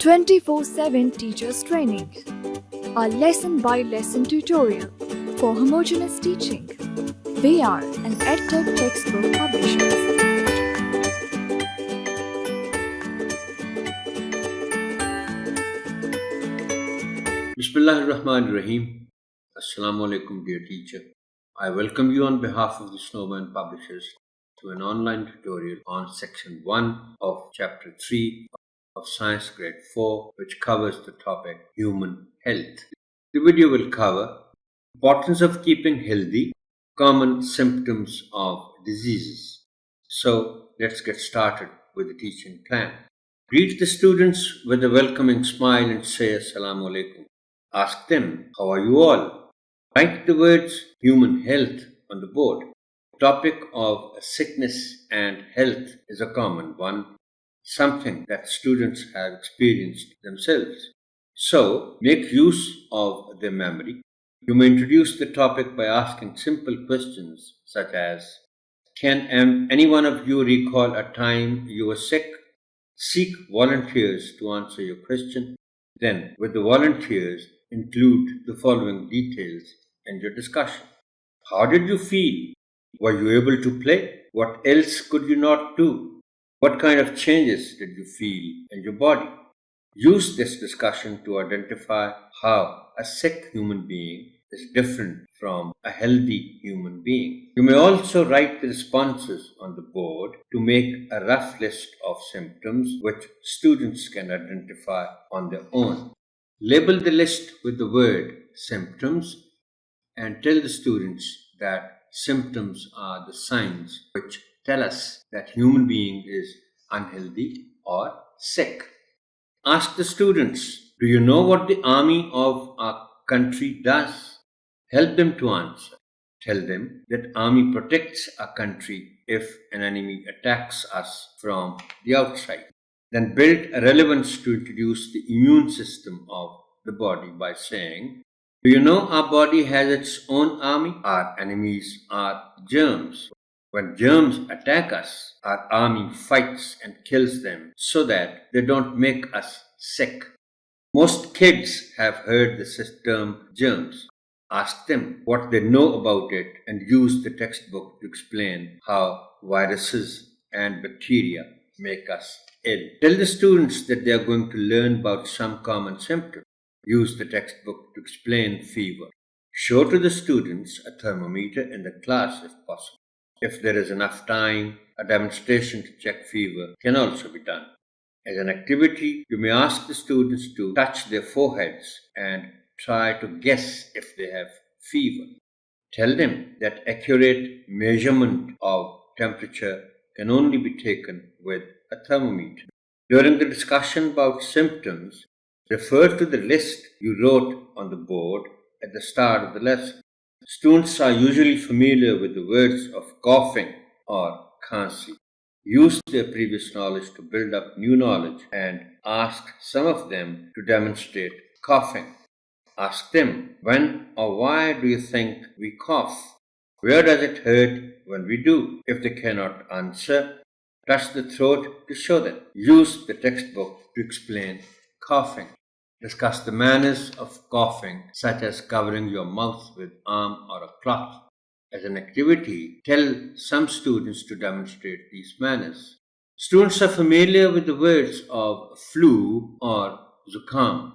24/7 Teachers Training, a lesson-by-lesson tutorial for homogeneous teaching. We are an EdTech textbook publishers. Bismillahirrahmanirrahim. Assalamu alaikum, dear teacher. I welcome you on behalf of the Snowman publishers to an online tutorial on section 1 of chapter 3 of Science Grade 4, which covers the topic human health. The video will cover importance of keeping healthy, common symptoms of diseases. So let's get started with the teaching plan. Greet the students with a welcoming smile and say Assalamu alaikum. Ask them, how are you all? Write the words human health on the board. The topic of sickness and health is a common one, something that students have experienced themselves. So make use of their memory. You may introduce the topic by asking simple questions such as, can any one of you recall a time you were sick? Seek volunteers to answer your question. Then, with the volunteers, include the following details in your discussion. How did you feel? Were you able to play? What else could you not do? What kind of changes did you feel in your body? Use this discussion to identify how a sick human being is different from a healthy human being. You may also write the responses on the board to make a rough list of symptoms which students can identify on their own. Label the list with the word symptoms and tell the students that symptoms are the signs which tell us that human being is unhealthy or sick. Ask the students, do you know what the army of our country does? Help them to answer. Tell them that army protects our country if an enemy attacks us from the outside. Then build a relevance to introduce the immune system of the body by saying, do you know our body has its own army? Our enemies are germs. When germs attack us, our army fights and kills them so that they don't make us sick. Most kids have heard the term germs. Ask them what they know about it and use the textbook to explain how viruses and bacteria make us ill. Tell the students that they are going to learn about some common symptoms. Use the textbook to explain fever. Show to the students a thermometer in the class if possible. If there is enough time, a demonstration to check fever can also be done. As an activity, you may ask the students to touch their foreheads and try to guess if they have fever. Tell them that accurate measurement of temperature can only be taken with a thermometer. During the discussion about symptoms, refer to the list you wrote on the board at the start of the lesson. Students are usually familiar with the words of coughing or khansi. Use their previous knowledge to build up new knowledge and ask some of them to demonstrate coughing. Ask them, when or why do you think we cough? Where does it hurt when we do? If they cannot answer, touch the throat to show them. Use the textbook to explain coughing. Discuss the manners of coughing, such as covering your mouth with arm or a cloth. As an activity, tell some students to demonstrate these manners. Students are familiar with the words of flu or zukam.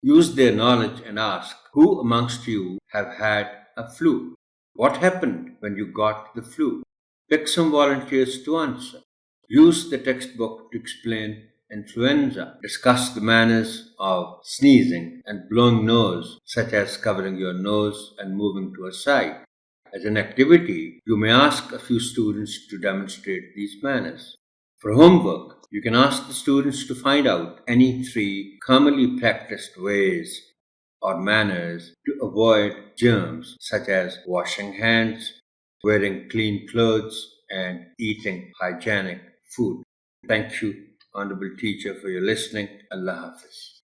Use their knowledge and ask, who amongst you have had a flu? What happened when you got the flu? Pick some volunteers to answer. Use the textbook to explain influenza. Discuss the manners of sneezing and blowing nose, such as covering your nose and moving to a side. As an activity, you may ask a few students to demonstrate these manners. For homework, you can ask the students to find out any 3 commonly practiced ways or manners to avoid germs, such as washing hands, wearing clean clothes, and eating hygienic food. Thank you, Honorable Teacher, for your listening. Allah Hafiz.